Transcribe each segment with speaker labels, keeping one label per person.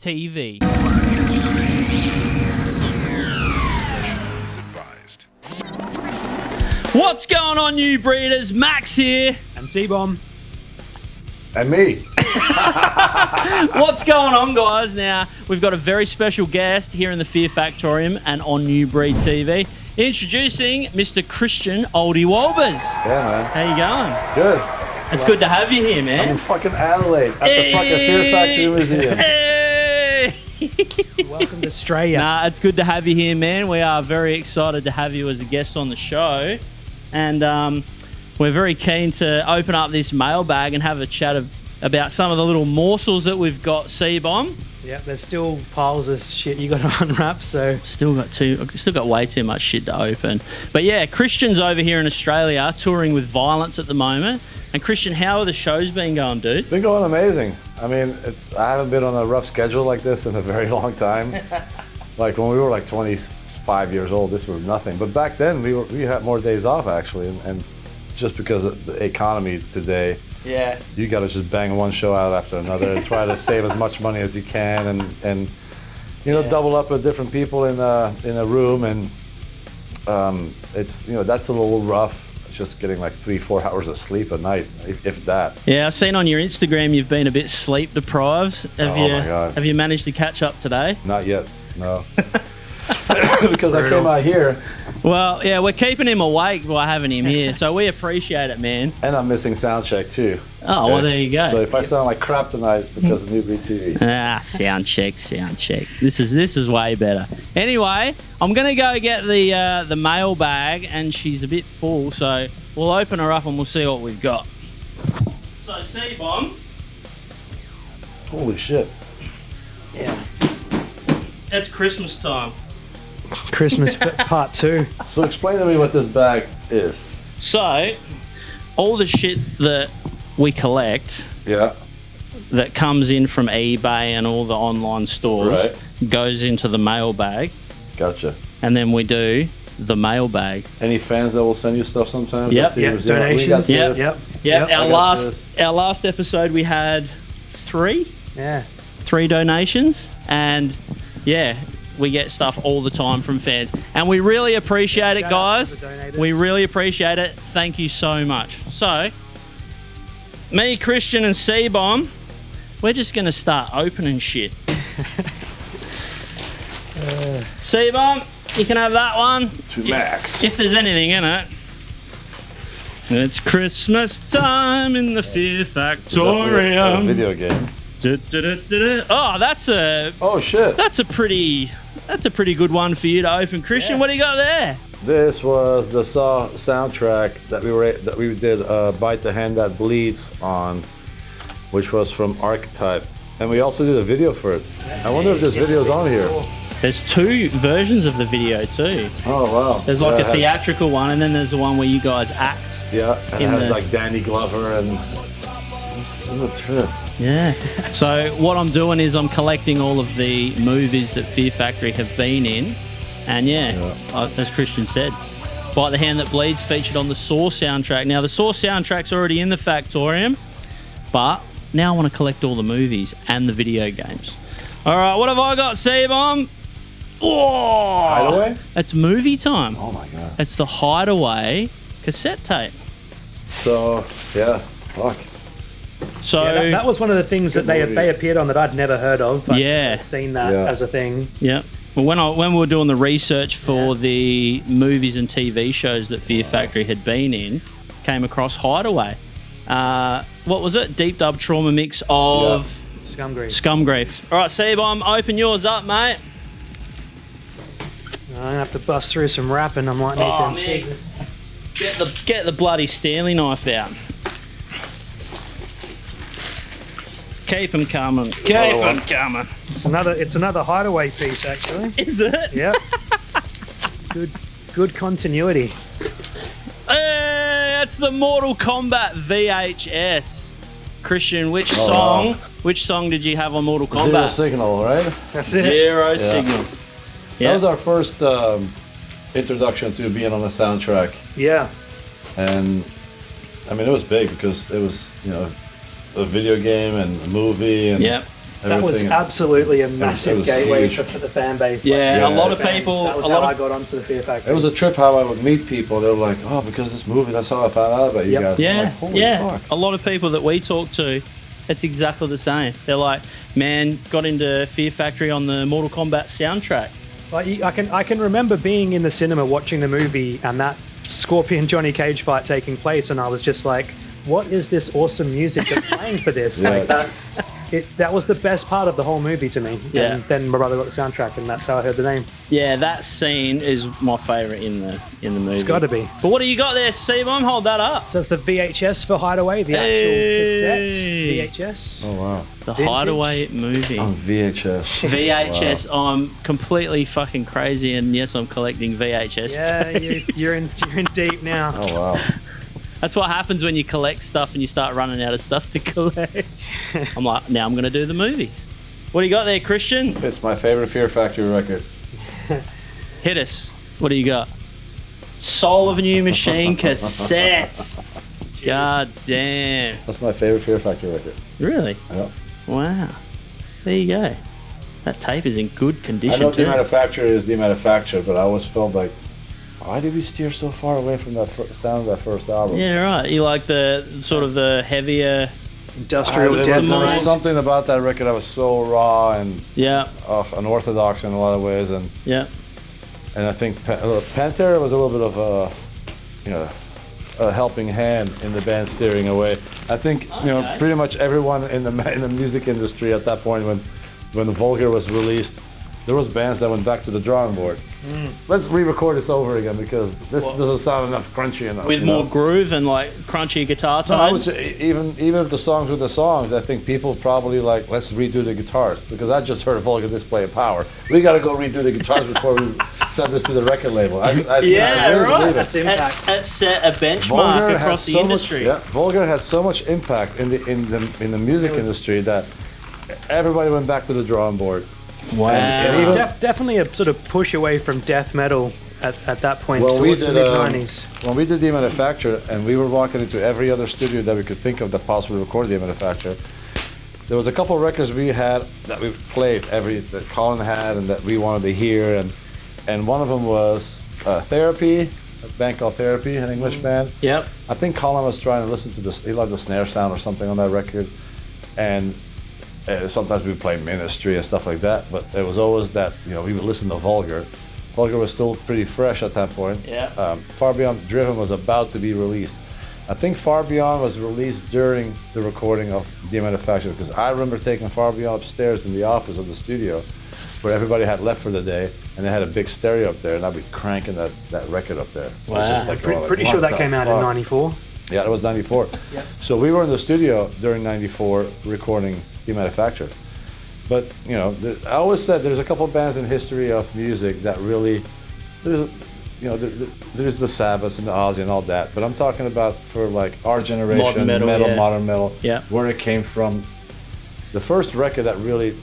Speaker 1: TV. What's going on, you breeders? Max here.
Speaker 2: And C-Bomb.
Speaker 3: And me.
Speaker 1: What's going on, guys? Now, we've got a very special guest here in the Fear Factoreum and on New Breed TV. Introducing Mr. Christian Olde Wolbers.
Speaker 3: Yeah, man.
Speaker 1: How you going?
Speaker 3: Good.
Speaker 1: It's good to have you here, man.
Speaker 3: I'm in fucking Adelaide at the fucking Fear Factory Museum.
Speaker 1: Hey!
Speaker 2: Welcome to Australia.
Speaker 1: Nah, it's good to have you here, man. We are very excited to have you as a guest on the show. And we're very keen to open up this mailbag and have a chat about some of the little morsels that we've got, C-Bomb.
Speaker 2: Yeah, there's still piles of shit you got to unwrap, so...
Speaker 1: Still got way too much shit to open. But yeah, Christian's over here in Australia touring with Violence at the moment. And Christian, how are the shows been going, dude?
Speaker 3: Been going amazing. I mean, I haven't been on a rough schedule like this in a very long time. Like when we were like 25 years old, this was nothing. But back then, we had more days off actually, and just because of the economy today,
Speaker 1: yeah,
Speaker 3: you got to just bang one show out after another and try to save as much money as you can, and you know, double up with different people in a room, and it's, you know, that's a little rough. Just getting like 3-4 hours of sleep a night, if that. Yeah,
Speaker 1: I've seen on your Instagram you've been a bit sleep deprived.
Speaker 3: My God.
Speaker 1: Have you managed to catch up today?
Speaker 3: Not yet, no. Because I came out here.
Speaker 1: Well, yeah, we're keeping him awake by having him here, so we appreciate it, man.
Speaker 3: And I'm missing sound check too.
Speaker 1: Oh, okay. Well, there you go.
Speaker 3: So if I sound like crap tonight, it's because of New Breed TV.
Speaker 1: Sound check. This is way better. Anyway, I'm gonna go get the mailbag, and she's a bit full, so we'll open her up and we'll see what we've got. So, C-Bomb.
Speaker 3: Holy shit.
Speaker 1: Yeah. It's Christmas time.
Speaker 2: Christmas part 2.
Speaker 3: So explain to me what this bag is.
Speaker 1: So, all the shit that we collect,
Speaker 3: yeah,
Speaker 1: that comes in from eBay and all the online stores,
Speaker 3: right,
Speaker 1: goes into the mailbag.
Speaker 3: Gotcha.
Speaker 1: And then we do the mailbag.
Speaker 3: Any fans that will send you stuff sometimes?
Speaker 1: Yep.
Speaker 2: Donations.
Speaker 1: Yep. Our last episode we had 3 donations, and yeah, we get stuff all the time from fans, and we really appreciate it, guys. We really appreciate it. Thank you so much. So, me, Christian, and C-Bomb, we're just gonna start opening shit. C-Bomb, you can have that one.
Speaker 3: To Max.
Speaker 1: If there's anything in it. It's Christmas time in the Fear Factoreum.
Speaker 3: A video game.
Speaker 1: Oh, that's a...
Speaker 3: Oh shit.
Speaker 1: That's a pretty good one for you to open, Christian. What do you got there?
Speaker 3: This was the Saw soundtrack that we did Bite the Hand That Bleeds on, which was from Archetype, and we also did a video for it. I wonder if this video's on here.
Speaker 1: There's 2 versions of the video too.
Speaker 3: Oh wow.
Speaker 1: There's like a theatrical one, and then there's the one where you guys act.
Speaker 3: Yeah, and it has like Danny Glover and...
Speaker 1: Yeah. So what I'm doing is I'm collecting all of the movies that Fear Factory have been in, and as Christian said, Bite the Hand That Bleeds featured on the Saw soundtrack. Now the Saw soundtrack's already in the Factorium, but now I want to collect all the movies and the video games. All right, what have I got, C-Bomb? Oh,
Speaker 3: Hideaway?
Speaker 1: It's movie time.
Speaker 3: Oh my God.
Speaker 1: It's the Hideaway cassette tape.
Speaker 3: So yeah, fuck.
Speaker 1: So
Speaker 2: that was one of the things that they appeared on that I'd never heard of. But I'd seen that as a thing.
Speaker 1: Yeah. Well, when we were doing the research for the movies and TV shows that Fear Factory had been in, came across Hideaway. What was it? Deep dub trauma mix of Scumgrief. All right, C-Bomb, open yours up, mate.
Speaker 2: I'm gonna have to bust through some wrapping. I'm like, need them scissors.
Speaker 1: Get the bloody Stanley knife out. Keep them coming. Keep them coming.
Speaker 2: It's another Hideaway piece, actually.
Speaker 1: Is it?
Speaker 2: Yep. Good continuity.
Speaker 1: Hey, that's the Mortal Kombat VHS. Christian, which song did you have on Mortal Kombat?
Speaker 3: Zero Signal, right?
Speaker 2: That's it.
Speaker 1: Zero Signal.
Speaker 3: That was our first introduction to being on a soundtrack.
Speaker 2: Yeah.
Speaker 3: And I mean, it was big because it was, you know, a video game and a movie and
Speaker 2: that was absolutely a massive gateway for the fan base.
Speaker 1: Yeah, a lot of people.
Speaker 2: That was how I got onto the Fear Factory.
Speaker 3: It was a trip how I would meet people. They were like, "Oh, because of this movie, that's how I found out about you guys."
Speaker 1: Yeah,
Speaker 3: like, holy fuck.
Speaker 1: A lot of people that we talk to, it's exactly the same. They're like, "Man, got into Fear Factory on the Mortal Kombat soundtrack."
Speaker 2: Like, I can remember being in the cinema watching the movie and that Scorpion Johnny Cage fight taking place, and I was just like, "What is this awesome music that's playing for this?" Like that was the best part of the whole movie to me.
Speaker 1: Yeah.
Speaker 2: And then my brother got the soundtrack, and that's how I heard the name.
Speaker 1: Yeah, that scene is my favourite in the movie.
Speaker 2: It's got to be.
Speaker 1: So what do you got there, Steve-Mom? Hold that up.
Speaker 2: So it's the VHS for Hideaway, the actual cassette VHS.
Speaker 3: Oh wow.
Speaker 1: The
Speaker 2: Vintage.
Speaker 1: Hideaway movie.
Speaker 3: On VHS.
Speaker 1: VHS. Wow. I'm completely fucking crazy, and yes, I'm collecting VHS.
Speaker 2: Yeah, you're in deep now.
Speaker 3: Oh wow.
Speaker 1: That's what happens when you collect stuff and you start running out of stuff to collect. I'm like, now I'm going to do the movies. What do you got there, Christian?
Speaker 3: It's my favorite Fear Factory record.
Speaker 1: Hit us. What do you got? Soul of a New Machine cassette. God damn.
Speaker 3: That's my favorite Fear Factory record.
Speaker 1: Really?
Speaker 3: Yeah.
Speaker 1: Wow. There you go. That tape is in good condition.
Speaker 3: I know
Speaker 1: too.
Speaker 3: the manufacturer is the manufacturer, but I always felt like, why did we steer so far away from that sound of that first album?
Speaker 1: Yeah, right. You like the sort of the heavier
Speaker 2: industrial
Speaker 3: there
Speaker 2: death.
Speaker 3: was something about that record that was so raw and unorthodox in a lot of ways, and I think Pantera was a little bit of a helping hand in the band steering away. I think pretty much everyone in the music industry at that point when the Vulgar was released, there was bands that went back to the drawing board. Let's re-record this over again because this doesn't sound enough crunchy enough.
Speaker 1: With more groove and like crunchy guitar tones.
Speaker 3: No, I would say even if the songs were the songs, I think people probably like, let's redo the guitars because I just heard a Vulgar display of power. We got to go redo the guitars before we send this to the record label. I
Speaker 1: right.
Speaker 2: That's impact.
Speaker 1: That set a benchmark across the industry.
Speaker 3: Vulgar had so much impact in the music industry that everybody went back to the drawing board.
Speaker 1: Wow.
Speaker 2: And it was definitely a sort of push away from death metal at that point towards the mid-90s.
Speaker 3: When we did The Manufacturer and we were walking into every other studio that we could think of that possibly recorded The Manufacturer, there was a couple of records we had that we played that Colin had and that we wanted to hear, and one of them was Therapy, a band called Therapy, an English band.
Speaker 1: Yep.
Speaker 3: I think Colin was trying to listen to this, he loved the snare sound or something on that record, and sometimes we play Ministry and stuff like that, but it was always that, we would listen to Vulgar. Vulgar was still pretty fresh at that point.
Speaker 1: Yeah.
Speaker 3: Far Beyond Driven was about to be released. I think Far Beyond was released during the recording of The Manufacturer because I remember taking Far Beyond upstairs in the office of the studio where everybody had left for the day and they had a big stereo up there and I'd be cranking that record up there.
Speaker 1: Wow.
Speaker 2: Pretty sure that came out in 94.
Speaker 3: Yeah, it was 94.
Speaker 2: Yep.
Speaker 3: So we were in the studio during 94 recording The Manufacturer. But, I always said there's a couple of bands in history of music that really, there's the Sabbath and the Ozzy and all that, but I'm talking about for like our generation, modern metal, where it came from. The first record that really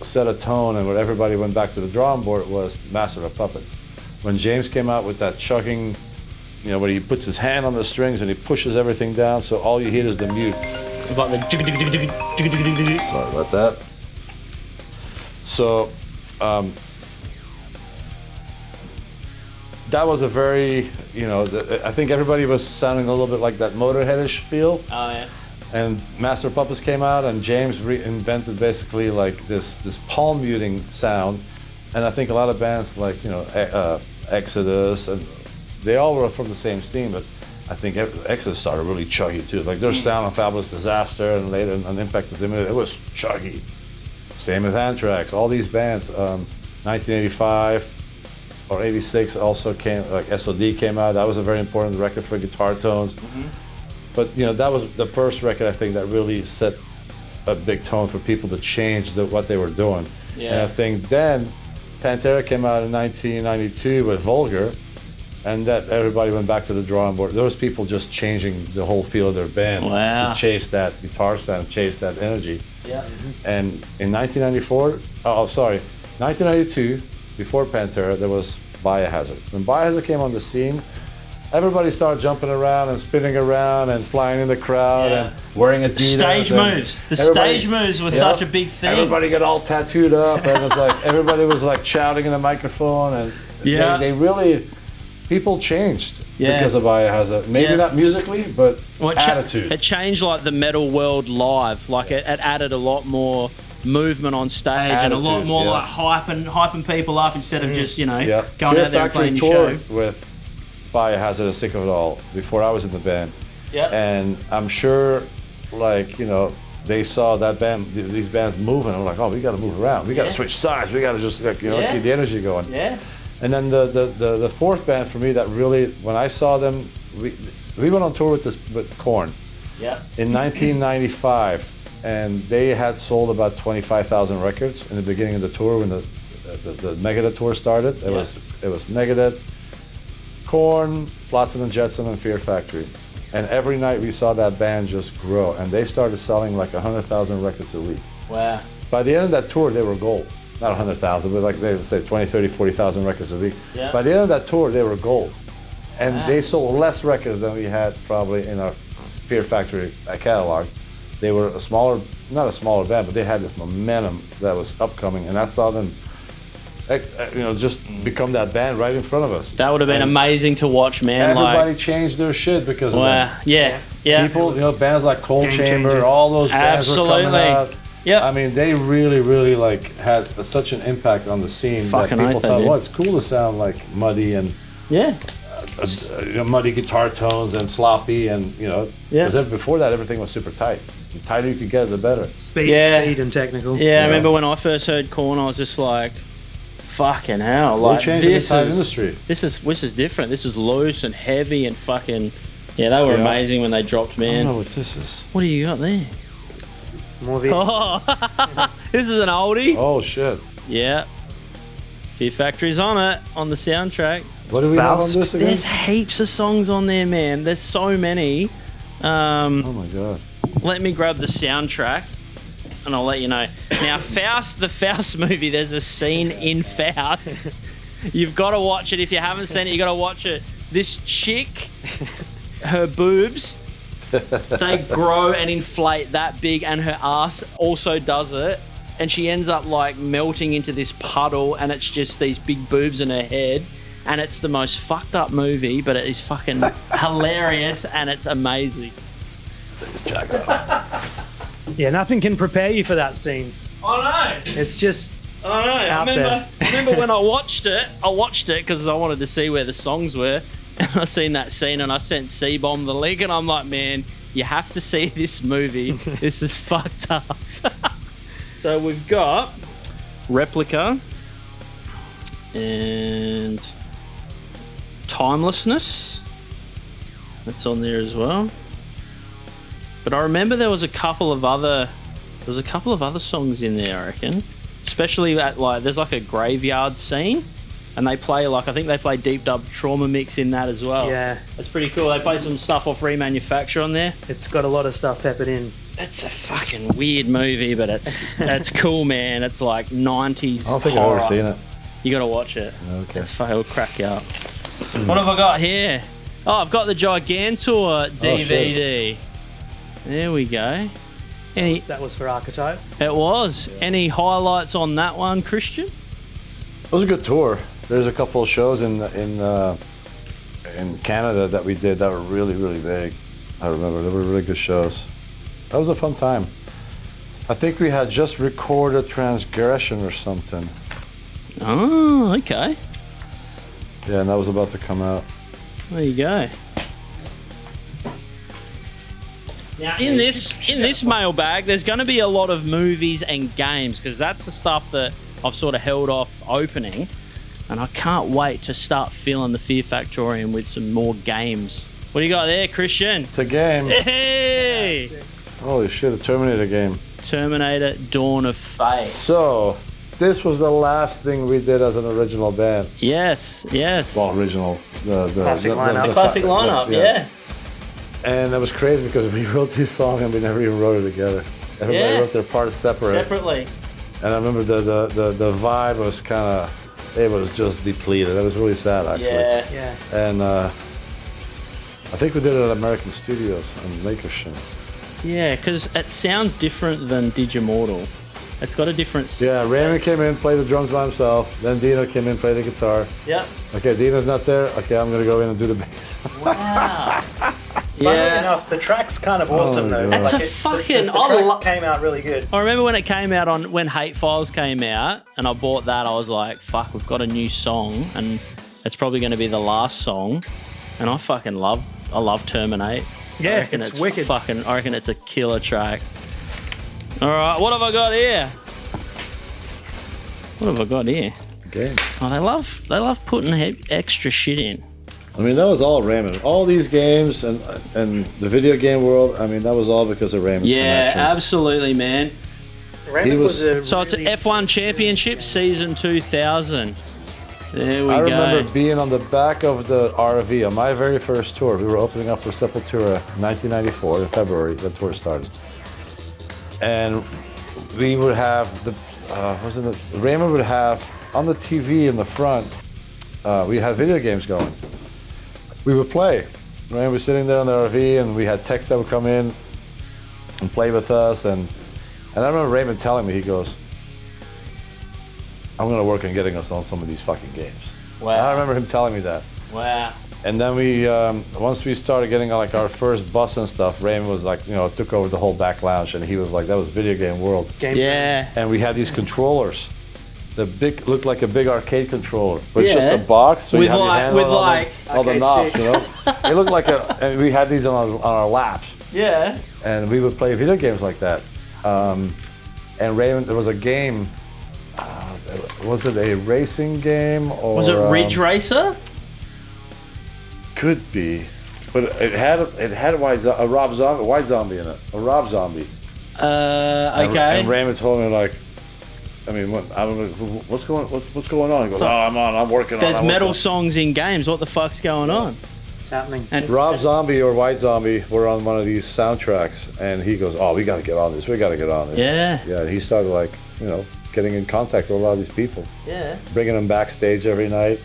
Speaker 3: set a tone and where everybody went back to the drawing board was Master of Puppets. When James came out with that chugging, where he puts his hand on the strings and he pushes everything down, so all you hear is the mute.
Speaker 1: It's like the
Speaker 3: Sorry about that. So, that was a very, I think everybody was sounding a little bit like that Motorhead-ish feel.
Speaker 1: Oh yeah.
Speaker 3: And Master of Puppets came out, and James reinvented basically like this palm muting sound, and I think a lot of bands like Exodus and they all were from the same scene, but I think Exodus started really chuggy too. Like their sound on Fabulous Disaster and later on Impact of the Minute, it was chuggy. Same as Anthrax, all these bands. 1985 or 86 also came, like SOD came out. That was a very important record for guitar tones. Mm-hmm. But that was the first record I think that really set a big tone for people to change what they were doing. Yeah. And I think then Pantera came out in 1992 with Vulgar, and that everybody went back to the drawing board. There was people just changing the whole feel of their band to chase that guitar sound, chase that energy.
Speaker 1: Yeah.
Speaker 3: And in 1992, before Pantera, there was Biohazard. When Biohazard came on the scene, everybody started jumping around and spinning around and flying in the crowd and wearing Adidas.
Speaker 1: Stage moves. The stage moves were such a big thing.
Speaker 3: Everybody got all tattooed up, and it's like everybody was like shouting in the microphone, and they really, people changed because of Biohazard. Maybe not musically, but attitude.
Speaker 1: It changed like the metal world live. Like it added a lot more movement on stage and a lot more like hyping people up instead of just going
Speaker 3: Fear
Speaker 1: out there and playing your show.
Speaker 3: With Biohazard and Sick of It All before I was in the band.
Speaker 1: Yeah.
Speaker 3: And I'm sure, like, they saw that band, these bands moving, and we're like, oh, we got to move around. We got to switch sides. We got to just, keep the energy going. Yeah. And then the fourth band for me that really, when I saw them, we went on tour with Korn.
Speaker 1: Yeah.
Speaker 3: In 1995, and they had sold about 25,000 records in the beginning of the tour when the Megadeth tour started. It was Megadeth, Korn, Flotsam and Jetsam, and Fear Factory. And every night we saw that band just grow, and they started selling like 100,000 records a week.
Speaker 1: Wow.
Speaker 3: By the end of that tour, they were gold. Not 100,000, but like they would say 20, 30, 40,000 records a week. Yeah. By the end of that tour, they were gold. And they sold less records than we had probably in our Fear Factory catalog. They were not a smaller band, but they had this momentum that was upcoming, and I saw them just become that band right in front of us.
Speaker 1: That would have been amazing to watch, man.
Speaker 3: Everybody changed their shit because of that.
Speaker 1: Yeah.
Speaker 3: People, bands like Cold Chamber, all those bands were coming out.
Speaker 1: Yeah.
Speaker 3: I mean, they really, really had such an impact on the scene that people thought, well, it's cool to sound like Muddy and muddy guitar tones and sloppy and because before that everything was super tight. The tighter you could get, the better.
Speaker 2: Speed and technical.
Speaker 1: Yeah, I remember when I first heard Korn, I was just like, fucking hell.
Speaker 3: Like, changed the entire industry.
Speaker 1: This is different. This is loose and heavy and fucking... Yeah, they were amazing when they dropped, man.
Speaker 3: I don't know what this is.
Speaker 1: What do you got there?
Speaker 2: More of it.
Speaker 1: Oh, this is an oldie.
Speaker 3: Oh, shit.
Speaker 1: Yeah. Fear Factory's on it, on the soundtrack.
Speaker 3: What do we have on this again?
Speaker 1: There's heaps of songs on there, man. There's so many.
Speaker 3: Oh, my God.
Speaker 1: Let me grab the soundtrack and I'll let you know. Now, the Faust movie, there's a scene in Faust. You've got to watch it. If you haven't seen it, you got to watch it. This chick, her boobs, they grow and inflate that big, and her ass also does it. And she ends up like melting into this puddle, and it's just these big boobs in her head. And it's the most fucked up movie, but it is fucking hilarious and it's amazing.
Speaker 2: Yeah, nothing can prepare you for that scene.
Speaker 1: I know.
Speaker 2: It's just
Speaker 1: I remember when I watched it because I wanted to see where the songs were. And I seen that scene and I sent C-Bomb the link and I'm like, man, you have to see this movie. This is fucked up. So we've got Replica and Timelessness. That's on there as well. But I remember there was a couple of other songs in there, I reckon. Especially at there's like a graveyard scene, and they play I think they play Deep Dub Trauma Mix in that as well.
Speaker 2: Yeah,
Speaker 1: that's pretty cool. They play some stuff off Remanufacture on there.
Speaker 2: It's got a lot of stuff peppered in.
Speaker 1: It's a fucking weird movie, but it's cool, man. It's like 90s.
Speaker 3: I don't think
Speaker 1: horror.
Speaker 3: I've ever seen it.
Speaker 1: You got to watch it.
Speaker 3: Okay.
Speaker 1: It'll crack you up. What have I got here? Oh, I've got the Gigantor DVD. There we go.
Speaker 2: That was for Archetype?
Speaker 1: It was. Yeah. Any highlights on that one, Christian?
Speaker 3: It was a good tour. There's a couple of shows in Canada that we did that were really, really big. I remember. They were really good shows. That was a fun time. I think we had just recorded Transgression or something.
Speaker 1: Oh, okay.
Speaker 3: Yeah, and that was about to come out.
Speaker 1: There you go. Now, in this mailbag, there's going to be a lot of movies and games because that's the stuff that I've sort of held off opening, and I can't wait to start filling the Fear Factoreum with some more games. What do you got there, Christian?
Speaker 3: It's a game.
Speaker 1: Hey!
Speaker 3: Holy shit, a Terminator game.
Speaker 1: Terminator Dawn of Fate.
Speaker 3: So, this was the last thing we did as an original band.
Speaker 1: Yes.
Speaker 3: Well, original. The
Speaker 2: classic lineup.
Speaker 1: The classic lineup, yeah.
Speaker 3: And that was crazy because we wrote this song and we never even wrote it together. Everybody wrote their parts separately.
Speaker 1: And
Speaker 3: I remember the vibe was kind of it was just depleted. It was really sad, actually.
Speaker 2: Yeah.
Speaker 3: And I think we did it at American Studios in Lancashire.
Speaker 1: Yeah, because it sounds different than Digimortal. It's got a different...
Speaker 3: Yeah, Raymond came in, played the drums by himself. Then Dino came in, played the guitar.
Speaker 1: Yep.
Speaker 3: Okay, Dino's not there. Okay, I'm going to go in and do the bass.
Speaker 1: Wow.
Speaker 2: Funnily enough, the track's kind of awesome though.
Speaker 1: That's
Speaker 2: Like
Speaker 1: a fucking...
Speaker 2: The track came out really good.
Speaker 1: I remember when it came out when Hate Files came out, and I bought that, I was like, fuck, we've got a new song, and it's probably going to be the last song. And I fucking love Terminate.
Speaker 2: Yeah,
Speaker 1: I reckon
Speaker 2: it's wicked.
Speaker 1: I reckon it's a killer track. All right, what have I got here? What have I got here?
Speaker 3: Game.
Speaker 1: Oh, they love putting extra shit in.
Speaker 3: I mean, that was all Raymond. All these games and the video game world, I mean, that was all because of Raymond's
Speaker 1: Yeah,
Speaker 3: connections.
Speaker 1: absolutely, man.
Speaker 2: Raymond was a
Speaker 1: So it's an
Speaker 2: really-
Speaker 1: F1 Championship Season 2000. There we go.
Speaker 3: I remember being on the back of the RV on my very first tour. We were opening up for Sepultura in 1994 in February. The tour started, and we would have Raymond would have on the TV in the front. We had video games going. We would play. Raymond was sitting there on the RV, and we had techs that would come in and play with us. And I remember Raymond telling me, he goes, I'm gonna work on getting us on some of these fucking games.
Speaker 1: Wow.
Speaker 3: I remember him telling me that.
Speaker 1: Wow.
Speaker 3: And then we, once we started getting like our first bus and stuff, Raymond was like, took over the whole back lounge, and he was like, that was video game world.
Speaker 1: Yeah.
Speaker 3: And we had these controllers. The big, looked like a big arcade controller, but it's
Speaker 1: Yeah.
Speaker 3: just a box. So
Speaker 1: With
Speaker 3: you have your
Speaker 1: like-
Speaker 3: hand
Speaker 1: with
Speaker 3: on
Speaker 1: like
Speaker 3: all the
Speaker 2: arcade
Speaker 3: knobs,
Speaker 2: sticks.
Speaker 3: It looked like and we had these on our laps.
Speaker 1: Yeah.
Speaker 3: And we would play video games like that. And Raymond, there was a game. Was it a racing game or?
Speaker 1: Was it Ridge Racer?
Speaker 3: Could be, but it had a white zombie in it. A Rob Zombie.
Speaker 1: Okay.
Speaker 3: And Raymond told me like, I don't know what's going on. He goes, I'm working on.
Speaker 1: There's metal songs in games. What the fuck's going on?
Speaker 2: It's happening.
Speaker 1: And
Speaker 3: Rob Zombie or White Zombie were on one of these soundtracks, and he goes, we got to get on this. We got to get on this.
Speaker 1: Yeah.
Speaker 3: Yeah. He started like, getting in contact with a lot of these people,
Speaker 1: Yeah.
Speaker 3: bringing them backstage every night.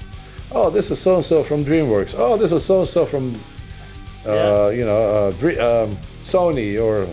Speaker 3: Oh, this is so and so from DreamWorks. Oh, this is so and so from, Sony, or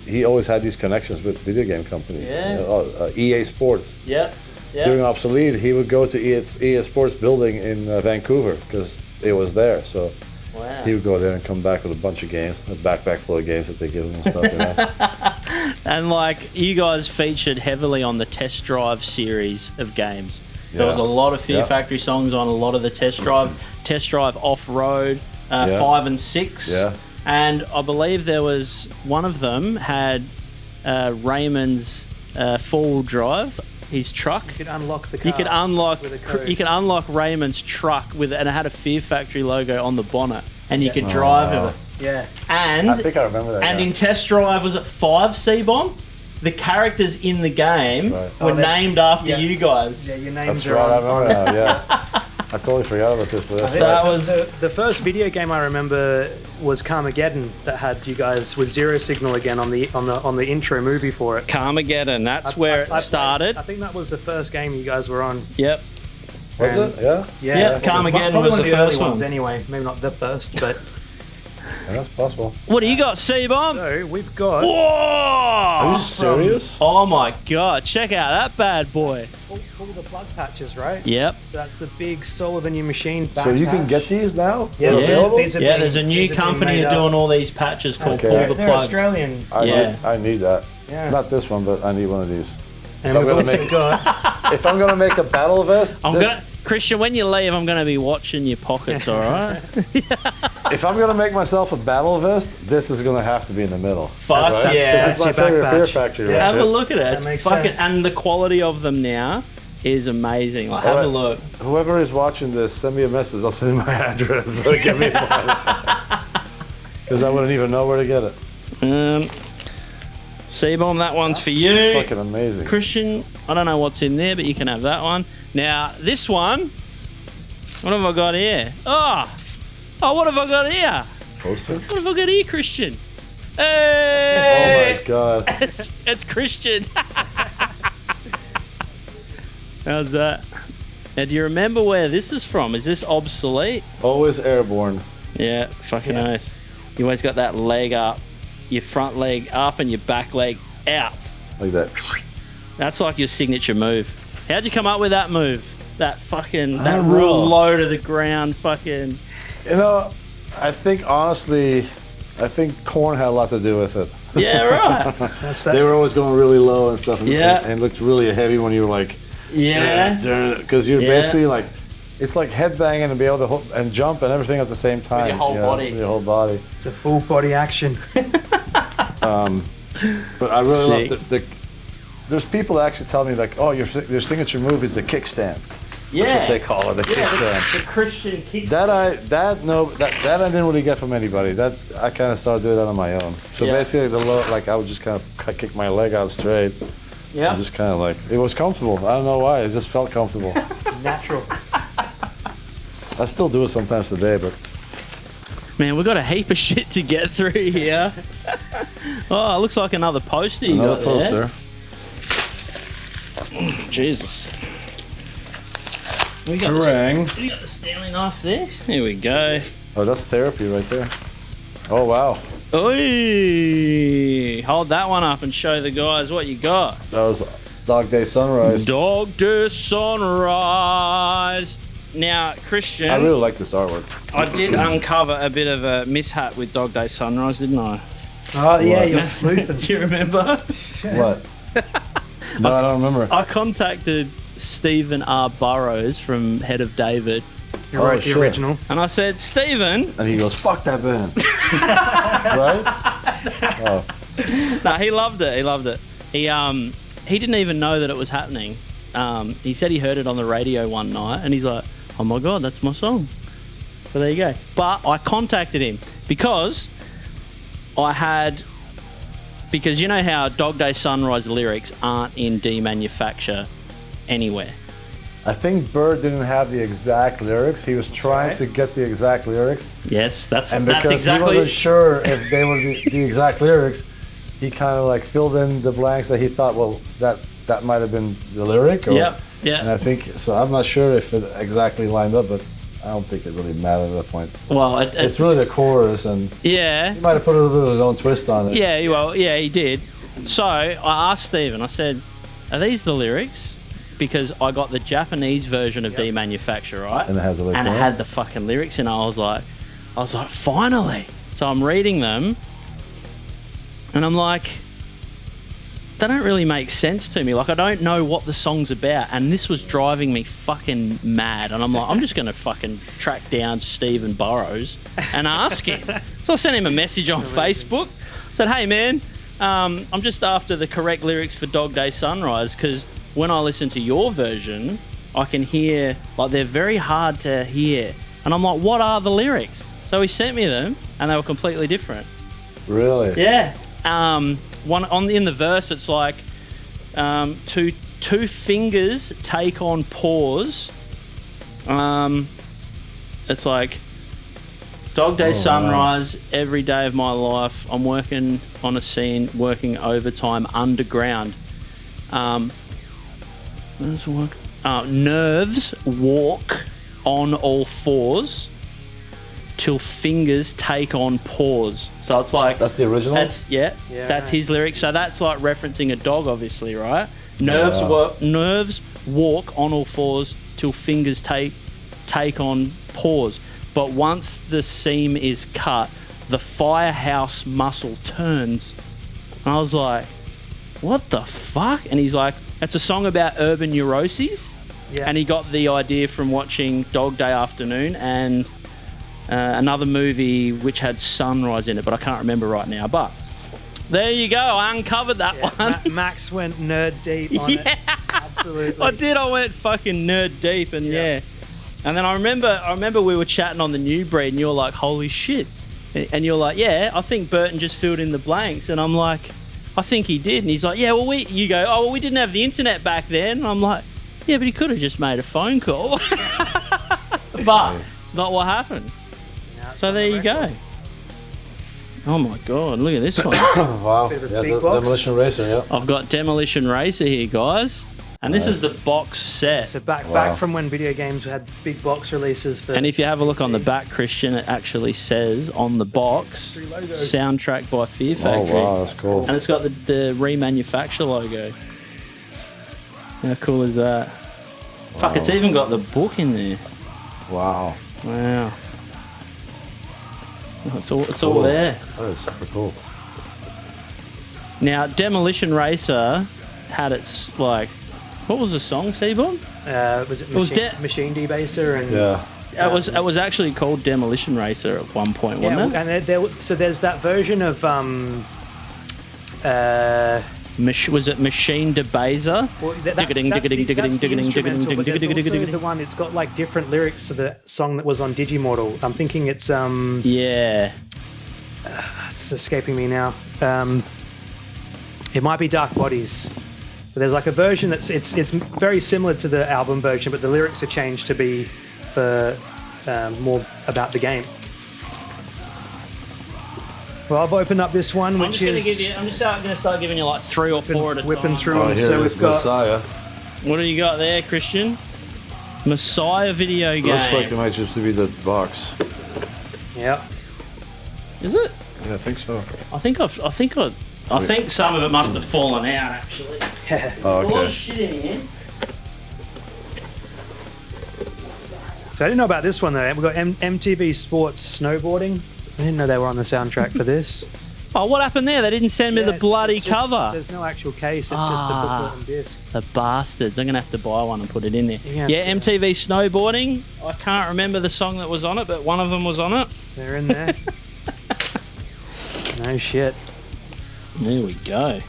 Speaker 3: he always had these connections with video game companies.
Speaker 1: Yeah.
Speaker 3: EA Sports.
Speaker 1: Yep.
Speaker 3: During Obsolete, he would go to EA Sports building in Vancouver because it was there. So
Speaker 1: Wow.
Speaker 3: he would go there and come back with a bunch of games, a backpack full of games that they give him and stuff.
Speaker 1: And like you guys featured heavily on the Test Drive series of games. There was a lot of Fear Factory songs on a lot of the Test Drive Off-Road 5 and 6.
Speaker 3: Yeah.
Speaker 1: And I believe there was one of them had Raymond's four-wheel drive, his truck.
Speaker 2: You could unlock the car.
Speaker 1: You could unlock.
Speaker 2: with a code.
Speaker 1: You could unlock Raymond's truck and it had a Fear Factory logo on the bonnet, and you could drive with it.
Speaker 2: Yeah.
Speaker 1: And
Speaker 3: I think I remember that.
Speaker 1: and in Test Drive, was it 5 C-Bomb? The characters in the game
Speaker 3: That's
Speaker 1: were
Speaker 2: right.
Speaker 1: named after you guys.
Speaker 2: Yeah, your names
Speaker 3: That's
Speaker 2: are
Speaker 3: right, I
Speaker 2: on.
Speaker 3: remember now, yeah. I totally forgot about this, but that's
Speaker 2: I think
Speaker 1: That
Speaker 3: right.
Speaker 1: was-
Speaker 2: the first video game I remember was Carmageddon that had you guys with Zero Signal again on the intro movie for it.
Speaker 1: Carmageddon, that's
Speaker 2: I-
Speaker 1: where
Speaker 2: I
Speaker 1: it
Speaker 2: played-
Speaker 1: started.
Speaker 2: I think that was the first game you guys were on.
Speaker 1: Yep.
Speaker 3: Was it? Yeah?
Speaker 1: Yeah, Carmageddon
Speaker 2: Probably
Speaker 1: was
Speaker 2: one of
Speaker 1: the
Speaker 2: early
Speaker 1: first
Speaker 2: ones
Speaker 1: one.
Speaker 2: anyway. Maybe not the first, but
Speaker 3: Yeah, that's possible.
Speaker 1: What do you got, C-Bomb?
Speaker 2: so we've got
Speaker 3: Are you
Speaker 1: Whoa!
Speaker 3: serious?
Speaker 1: Oh my god, check out that bad boy.
Speaker 2: all the plug patches, right?
Speaker 1: Yep.
Speaker 2: So that's the big soul of the new machine.
Speaker 3: So you can
Speaker 2: patch.
Speaker 3: get these now?
Speaker 2: Yeah,
Speaker 3: They're
Speaker 1: Yeah.
Speaker 3: available?
Speaker 2: These are
Speaker 1: Yeah,
Speaker 2: being-
Speaker 1: there's a new
Speaker 2: these are being
Speaker 1: company
Speaker 2: made
Speaker 1: doing
Speaker 2: up.
Speaker 1: all these patches called
Speaker 3: Okay.
Speaker 1: Pull the
Speaker 2: They're
Speaker 1: Plug.
Speaker 2: Australian.
Speaker 1: Yeah.
Speaker 3: I need that.
Speaker 2: Yeah.
Speaker 3: Not this one, but I need one of these.
Speaker 2: And
Speaker 3: I'm
Speaker 2: we've
Speaker 3: gonna
Speaker 2: also
Speaker 3: make-
Speaker 2: got
Speaker 3: If I'm gonna make a battle vest,
Speaker 1: Christian, when you leave, I'm gonna be watching your pockets, alright?
Speaker 3: if I'm gonna make myself a battle vest, this is gonna have to be in the middle.
Speaker 1: Fuck
Speaker 3: Right?
Speaker 1: yeah.
Speaker 3: This is my
Speaker 2: That's your
Speaker 3: favorite
Speaker 2: back
Speaker 3: Fear
Speaker 2: patch.
Speaker 3: Factory.
Speaker 2: Yeah.
Speaker 3: Right
Speaker 1: Have a
Speaker 3: there.
Speaker 1: look at it.
Speaker 2: That
Speaker 1: It's
Speaker 2: makes
Speaker 1: fucking,
Speaker 2: sense.
Speaker 1: and the quality of them now is amazing. Like, have a look.
Speaker 3: Whoever is watching this, send me a message. I'll send you my address. So get me one. Because I wouldn't even know where to get it.
Speaker 1: C-Bomb, that one's for you.
Speaker 3: It's fucking amazing.
Speaker 1: Christian, I don't know what's in there, but you can have that one. Now, this one, what have I got here? Oh, what have I got here?
Speaker 3: Poster?
Speaker 1: What have I got here, Christian?
Speaker 3: Oh
Speaker 1: Hey!
Speaker 3: my god.
Speaker 1: It's Christian. How's that? Now, do you remember where this is from? Is this obsolete?
Speaker 3: Always airborne.
Speaker 1: Yeah, fucking oath. You always got that leg up, your front leg up and your back leg out.
Speaker 3: Like that.
Speaker 1: That's like your signature move. How'd you come up with that move? That fucking, that real low to the ground fucking...
Speaker 3: You know, I think honestly, Korn had a lot to do with it.
Speaker 1: Yeah, right.
Speaker 2: That's that.
Speaker 3: They were always going really low and stuff, and,
Speaker 1: Yeah.
Speaker 3: and looked really heavy when you were like,
Speaker 1: Yeah.
Speaker 3: because you're basically like, it's like headbanging and be able to and jump and everything at the same time.
Speaker 1: With your whole body.
Speaker 3: With your whole body.
Speaker 2: It's a full body action.
Speaker 3: But I really love the. There's people that actually tell me like, oh, your signature move is the kickstand.
Speaker 1: Yeah.
Speaker 3: That's what they call it, the kickstand.
Speaker 1: The Christian kickstand.
Speaker 3: That I didn't really get from anybody. That I kind of started doing that on my own. So basically, I would just kind of kick my leg out straight.
Speaker 1: Yeah.
Speaker 3: Just kind of like it was comfortable. I don't know why. It just felt comfortable.
Speaker 2: Natural.
Speaker 3: I still do it sometimes today, but
Speaker 1: Man, we've got a heap of shit to get through here. Oh, it looks like another poster you
Speaker 3: another
Speaker 1: got
Speaker 3: poster.
Speaker 1: there. Jesus. We got the Stanley knife there. Here we go.
Speaker 3: Oh, that's therapy right there. Oh wow.
Speaker 1: Oi! Hold that one up and show the guys what you got.
Speaker 3: That was Dog Day Sunrise.
Speaker 1: Dog Day Sunrise. Now, Christian,
Speaker 3: I really like this artwork.
Speaker 1: I did uncover a bit of a mishap with Dog Day Sunrise, didn't I?
Speaker 2: Oh yeah,
Speaker 3: What?
Speaker 2: you're sleuthing.
Speaker 1: Do you remember?
Speaker 3: What? No, I don't remember.
Speaker 1: I contacted Stephen R. Burrows from Head of David,
Speaker 2: You wrote the
Speaker 3: shit.
Speaker 2: original.
Speaker 1: and I said, Stephen.
Speaker 3: And he goes, "Fuck that band." Right? Oh.
Speaker 1: No, he loved it. He loved it. He didn't even know that it was happening. He said he heard it on the radio one night, and he's like, "Oh my god, that's my song." So there you go. But I contacted him because you know how Dog Day Sunrise lyrics aren't in Demanufacture anywhere.
Speaker 3: I think Bird didn't have the exact lyrics. He was trying to get the exact lyrics.
Speaker 1: Yes, that's
Speaker 3: Because
Speaker 1: exactly.
Speaker 3: he wasn't sure if they were the exact lyrics, he kind of like filled in the blanks that he thought, well, that might have been the lyric. Or,
Speaker 1: Yep. Yeah.
Speaker 3: And I think, so I'm not sure if it exactly lined up, but I don't think it really mattered at that point.
Speaker 1: Well,
Speaker 3: It's really the chorus, and
Speaker 1: yeah.
Speaker 3: he might have put a little bit of his own twist on it.
Speaker 1: Yeah, well, yeah, he did. So I asked Stephen, I said, are these the lyrics? Because I got the Japanese version of Demanufacture, right?
Speaker 3: And it had the lyrics
Speaker 1: And it
Speaker 3: in it?
Speaker 1: had the fucking lyrics, and I was like, finally. So I'm reading them, and I'm like, they don't really make sense to me. Like, I don't know what the song's about, and this was driving me fucking mad. And I'm like, I'm just gonna fucking track down Stephen Burrows and ask him. So I sent him a message on Facebook. Said, hey man, I'm just after the correct lyrics for Dog Day Sunrise, because when I listen to your version, I can hear, like, they're very hard to hear. And I'm like, what are the lyrics? So he sent me them, and they were completely different.
Speaker 3: Really?
Speaker 1: Yeah. In the verse, it's like two fingers take on pause. It's like Dog Day Sunrise, every day of my life. I'm working on a scene, working overtime underground. Nerves walk on all fours till fingers take on paws. So it's like
Speaker 3: That's the original?
Speaker 1: that's his lyrics. So that's like referencing a dog, obviously, right? Nerves walk on all fours till fingers take on paws. But once the seam is cut, the firehouse muscle turns. And I was like, what the fuck? And he's like, it's a song about urban neuroses.
Speaker 2: Yeah.
Speaker 1: And he got the idea from watching Dog Day Afternoon and another movie which had Sunrise in it, but I can't remember right now. But there you go. I uncovered that one.
Speaker 2: Max went nerd deep on it. Absolutely.
Speaker 1: I did. I went fucking nerd deep, and yeah. And then I remember we were chatting on the New Breed, and you're like, holy shit. And you're like, yeah, I think Burton just filled in the blanks. And I'm like, I think he did. And he's like, yeah, well, we didn't have the internet back then. And I'm like, yeah, but he could have just made a phone call. But it's not what happened. So there you go. Oh my God, look at this one.
Speaker 3: Wow.
Speaker 2: Bit of a
Speaker 3: Yeah,
Speaker 2: big box.
Speaker 3: Demolition Racer, yeah.
Speaker 1: I've got Demolition Racer here, guys. And this is the box set.
Speaker 2: So back from when video games had big box releases. For
Speaker 1: And if you have a look on the back, Christian, it actually says on the box, soundtrack by Fear Factory.
Speaker 3: Oh, wow, that's cool.
Speaker 1: And it's got the remanufacture logo. How cool is that? Wow. Fuck, it's even got the book in there.
Speaker 3: Wow.
Speaker 1: Wow. It's all there.
Speaker 3: That is super cool.
Speaker 1: Now, Demolition Racer had its, like, what was the song, Seaborn?
Speaker 2: Was it Machine Debaser? And
Speaker 3: Yeah.
Speaker 1: It was actually called Demolition Racer at one point, wasn't it?
Speaker 2: And so there's that version of
Speaker 1: was it Machine Debaser?
Speaker 2: Well, that's the one. It's got like different lyrics to the song that was on Digimortal. I'm thinking it's
Speaker 1: yeah.
Speaker 2: It's escaping me now. It might be Dark Bodies. But there's like a version that's it's very similar to the album version, but the lyrics are changed to be for more about the game. Well, I've opened up this one, which
Speaker 1: I'm just going to start giving you like 3 or 4 at a
Speaker 2: whipping
Speaker 1: time.
Speaker 2: through
Speaker 3: Oh,
Speaker 2: them.
Speaker 3: here
Speaker 2: So
Speaker 3: is
Speaker 2: we've got
Speaker 3: Messiah.
Speaker 1: What do you got there, Christian? Messiah video game.
Speaker 3: Looks like it might just be the box.
Speaker 2: Yeah.
Speaker 1: Is it?
Speaker 3: Yeah, I think so.
Speaker 1: I think some of it must have fallen out actually.
Speaker 3: Oh,
Speaker 1: A lot of
Speaker 3: okay.
Speaker 1: shit in here.
Speaker 2: So I didn't know about this one though. We've got MTV Sports Snowboarding. I didn't know they were on the soundtrack for this.
Speaker 1: Oh, what happened there? They didn't send me the bloody cover.
Speaker 2: There's no actual case. It's just the booklet and disc.
Speaker 1: The bastards. I'm going to have to buy one and put it in there.
Speaker 2: Yeah,
Speaker 1: MTV Snowboarding. I can't remember the song that was on it, but one of them was on it.
Speaker 2: They're in there. No shit.
Speaker 1: There we go.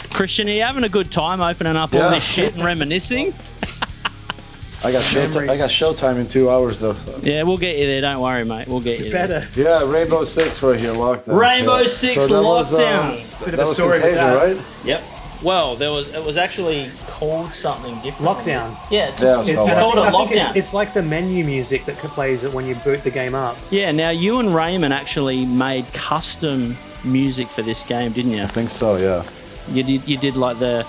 Speaker 1: Christian, are you having a good time opening up all this shit and reminiscing?
Speaker 3: I got showtime in 2 hours though. So.
Speaker 1: Yeah, we'll get you there. Don't worry, mate. We'll get you
Speaker 2: Better.
Speaker 1: there.
Speaker 3: Yeah, Rainbow Six right here, lockdown.
Speaker 1: Rainbow Six Lockdown.
Speaker 2: Bit of
Speaker 3: that
Speaker 2: a
Speaker 3: was
Speaker 2: story with
Speaker 3: Contagion,
Speaker 2: that.
Speaker 3: right?
Speaker 1: Yep. Well, it was actually called something different.
Speaker 2: Lockdown.
Speaker 1: Yeah,
Speaker 3: it was called
Speaker 1: Lockdown.
Speaker 2: It's like the menu music that plays it when you boot the game up.
Speaker 1: Yeah, now you and Raymond actually made custom music for this game, didn't you?
Speaker 3: I think so, yeah.
Speaker 1: You did like the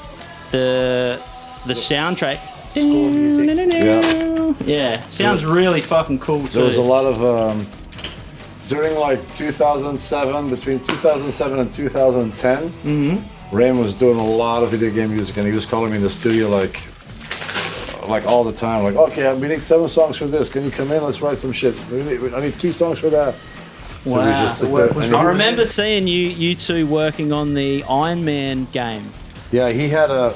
Speaker 1: soundtrack.
Speaker 2: Score music.
Speaker 1: Yeah, sounds really fucking cool too.
Speaker 3: There was a lot of during like 2007, between 2007 and 2010. Raym was doing a lot of video game music, and he was calling me in the studio like all the time. Like, okay, we need 7 songs for this. Can you come in? Let's write some shit. I need 2 songs for that. So
Speaker 1: wow. I remember seeing you two working on the Iron Man game.
Speaker 3: Yeah, he had a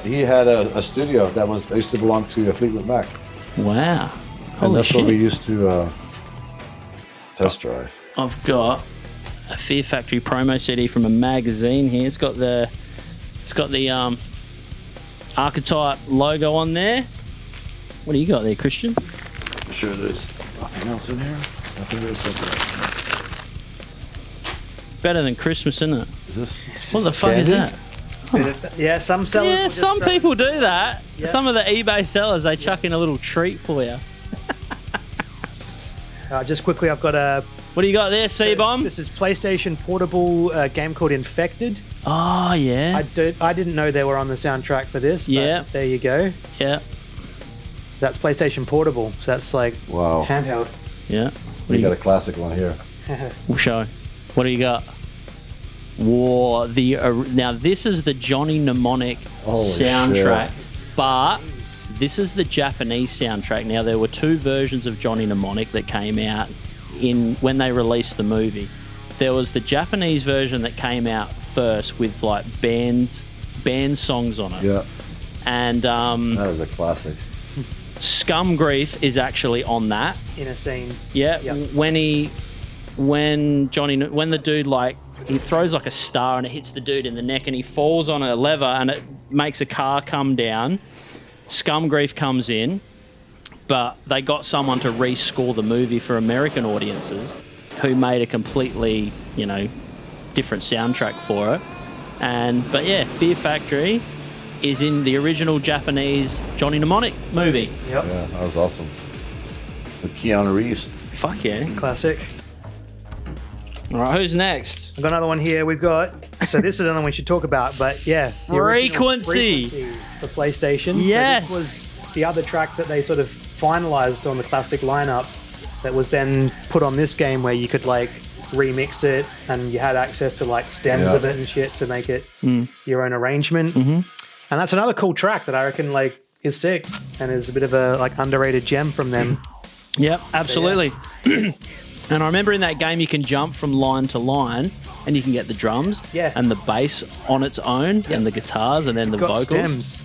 Speaker 3: studio that used to belong to Fleetwood Mac.
Speaker 1: Wow.
Speaker 3: And that's what we used to test drive.
Speaker 1: I've got a Fear Factory promo CD from a magazine here. It's got the archetype logo on there. What do you got there, Christian?
Speaker 3: I'm sure there's nothing else in here. I think there's something.
Speaker 1: Better than Christmas, isn't it?
Speaker 3: Is this?
Speaker 1: What the fuck is that?
Speaker 2: Yeah, some sellers.
Speaker 1: Yeah, some people do that.
Speaker 2: Yeah.
Speaker 1: Some of the eBay sellers, they chuck in a little treat for you.
Speaker 2: Just quickly, I've got a.
Speaker 1: What do you got there, C-Bomb?
Speaker 2: This is PlayStation portable game called Infected.
Speaker 1: Oh, yeah.
Speaker 2: I didn't know they were on the soundtrack for this. But
Speaker 1: yeah.
Speaker 2: There you go.
Speaker 1: Yeah.
Speaker 2: That's PlayStation portable. So that's like handheld.
Speaker 1: Yeah.
Speaker 3: We got a classic one here.
Speaker 1: We'll show. What do you got? War. Now this is the Johnny Mnemonic soundtrack, but this is the Japanese soundtrack. Now there were 2 versions of Johnny Mnemonic that came out when they released the movie. There was the Japanese version that came out first with like band songs on it.
Speaker 3: Yeah.
Speaker 1: And
Speaker 3: that is a classic.
Speaker 1: Scum Grief is actually on that.
Speaker 2: In a scene.
Speaker 1: Yeah.
Speaker 2: Yep.
Speaker 1: When the dude he throws like a star and it hits the dude in the neck and he falls on a lever and it makes a car come down. Scum Grief comes in, but they got someone to rescore the movie for American audiences who made a completely, different soundtrack for it. But yeah, Fear Factory is in the original Japanese Johnny Mnemonic movie.
Speaker 2: Yep.
Speaker 3: Yeah, that was awesome. With Keanu Reeves.
Speaker 1: Fuck yeah.
Speaker 2: Classic.
Speaker 1: All right, who's next?
Speaker 2: I've got another one here. We've got, so this is another one we should talk about, but yeah. the original
Speaker 1: Frequency
Speaker 2: for PlayStation.
Speaker 1: Yes.
Speaker 2: So this was the other track that they sort of finalized on the classic lineup that was then put on this game where you could like remix it and you had access to like stems of it and shit to make it your own arrangement. And that's another cool track that I reckon like is sick and is a bit of a like underrated gem from them.
Speaker 1: Yep, absolutely. And I remember in that game you can jump from line to line and you can get the drums and the bass on its own and the guitars and then the vocals.
Speaker 2: Stems.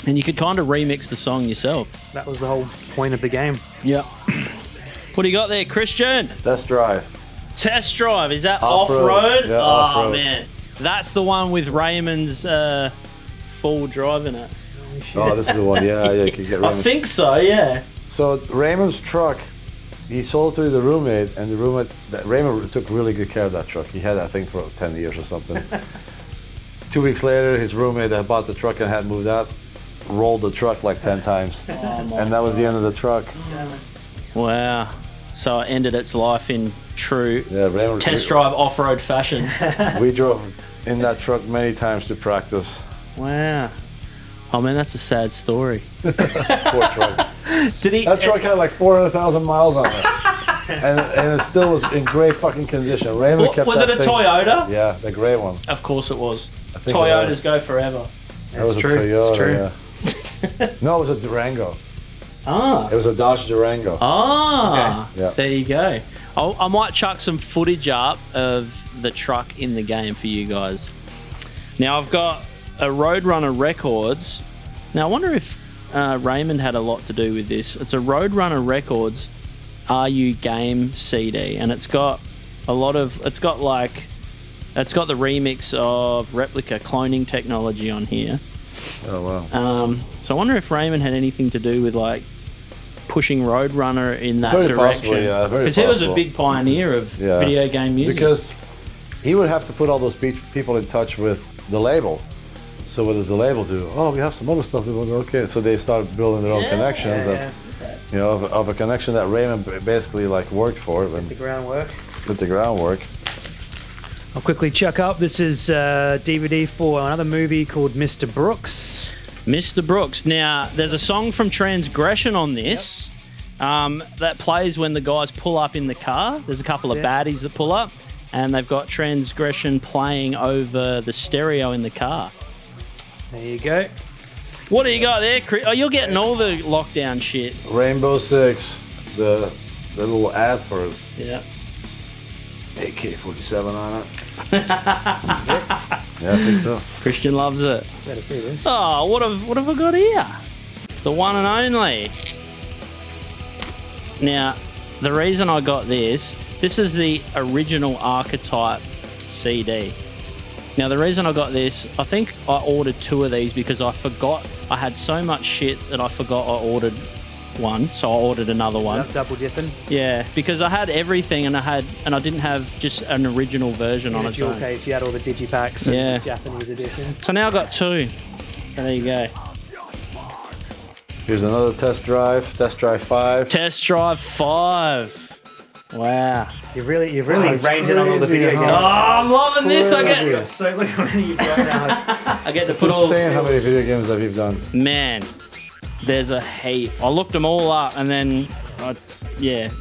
Speaker 1: And you could kind of remix the song yourself.
Speaker 2: That was the whole point of the game.
Speaker 1: Yep. What do you got there, Christian?
Speaker 3: Test Drive.
Speaker 1: Test Drive. Is that
Speaker 3: Off-road.
Speaker 1: off-road?
Speaker 3: Yeah,
Speaker 1: oh,
Speaker 3: off-road.
Speaker 1: man. That's the one with Raymond's full drive in it.
Speaker 3: Oh, this is the one. Yeah, you could get
Speaker 1: I
Speaker 3: Raymond.
Speaker 1: think so, yeah.
Speaker 3: So Raymond's truck, he sold to the roommate, and the roommate, Raymond took really good care of that truck. He had that thing for 10 years or something. 2 weeks later, his roommate that bought the truck and had moved out, rolled the truck like 10 times. And that was the end of the truck.
Speaker 1: Wow. So it ended its life in true
Speaker 3: Raymond,
Speaker 1: test drive off-road fashion.
Speaker 3: We drove in that truck many times to practice.
Speaker 1: Wow. Oh man, that's a sad story.
Speaker 3: Poor truck.
Speaker 1: Did he?
Speaker 3: That truck had like 400,000 miles on it. and it still was in great fucking condition. Raymond kept
Speaker 1: was
Speaker 3: that
Speaker 1: it a
Speaker 3: thing.
Speaker 1: Toyota?
Speaker 3: Yeah, the gray one.
Speaker 1: Of course it was.
Speaker 3: I think
Speaker 1: Toyotas
Speaker 3: it was.
Speaker 1: go forever.
Speaker 3: That was
Speaker 2: true.
Speaker 3: a Toyota,
Speaker 2: It's true.
Speaker 3: yeah. No, it was a Durango.
Speaker 1: Ah.
Speaker 3: It was a Dodge Durango.
Speaker 1: Ah.
Speaker 3: Okay. Yeah.
Speaker 1: There you go. I might chuck some footage up of the truck in the game for you guys. Now I've got a Roadrunner Records. Now I wonder if Raymond had a lot to do with this. It's a Roadrunner Records Are You Game CD, and it's got a lot of. It's got the remix of Replica cloning technology on here.
Speaker 3: Oh wow.
Speaker 1: So I wonder if Raymond had anything to do with like pushing Roadrunner in that
Speaker 3: Very
Speaker 1: direction.
Speaker 3: possible, yeah, very
Speaker 1: Because he was a
Speaker 3: possible.
Speaker 1: big pioneer of video game music.
Speaker 3: Because he would have to put all those people in touch with the label. So what does the label do? Oh, we have some other stuff. Okay, so they start building their own connections. And, you know, of a connection that Raymond basically like worked for. And
Speaker 2: The groundwork.
Speaker 3: did the groundwork.
Speaker 2: I'll quickly chuck up. This is DVD for another movie called Mr. Brooks.
Speaker 1: Mr. Brooks. Now, there's a song from Transgression on this that plays when the guys pull up in the car. There's a couple of baddies that pull up, and they've got Transgression playing over the stereo in the car.
Speaker 2: There you go.
Speaker 1: What do you got there, Chris? Oh, you're getting all the lockdown shit.
Speaker 3: Rainbow Six, the little ad for it.
Speaker 1: Yeah.
Speaker 3: AK-47 on it. Yeah, I think so.
Speaker 1: Christian loves it.
Speaker 2: Better see this.
Speaker 1: Oh, what have I got here? The one and only. Now, the reason I got this is the original Archetype CD. Now, the reason I got this, I think I ordered 2 of these because I forgot. I had so much shit that I forgot I ordered one, so I ordered another one.
Speaker 2: Double dipping.
Speaker 1: Yeah, because I had everything and I didn't have just an original version on
Speaker 2: In a
Speaker 1: its
Speaker 2: dual
Speaker 1: own.
Speaker 2: case, you had all the digipacks and
Speaker 1: Yeah.
Speaker 2: Japanese editions.
Speaker 1: So now I got 2. So there you go.
Speaker 3: Here's another test drive 5.
Speaker 1: Test Drive 5. Wow.
Speaker 2: You've really reined
Speaker 3: it's
Speaker 2: in on all the
Speaker 3: crazy
Speaker 2: video
Speaker 3: how-
Speaker 2: games.
Speaker 1: Oh, I'm loving this. I
Speaker 3: Crazy.
Speaker 1: get,
Speaker 2: So look how many you've got now.
Speaker 1: I get to
Speaker 3: It's
Speaker 1: put all.
Speaker 3: insane how many video games that you've done.
Speaker 1: Man, there's a heap. I looked them all up and then,
Speaker 2: Just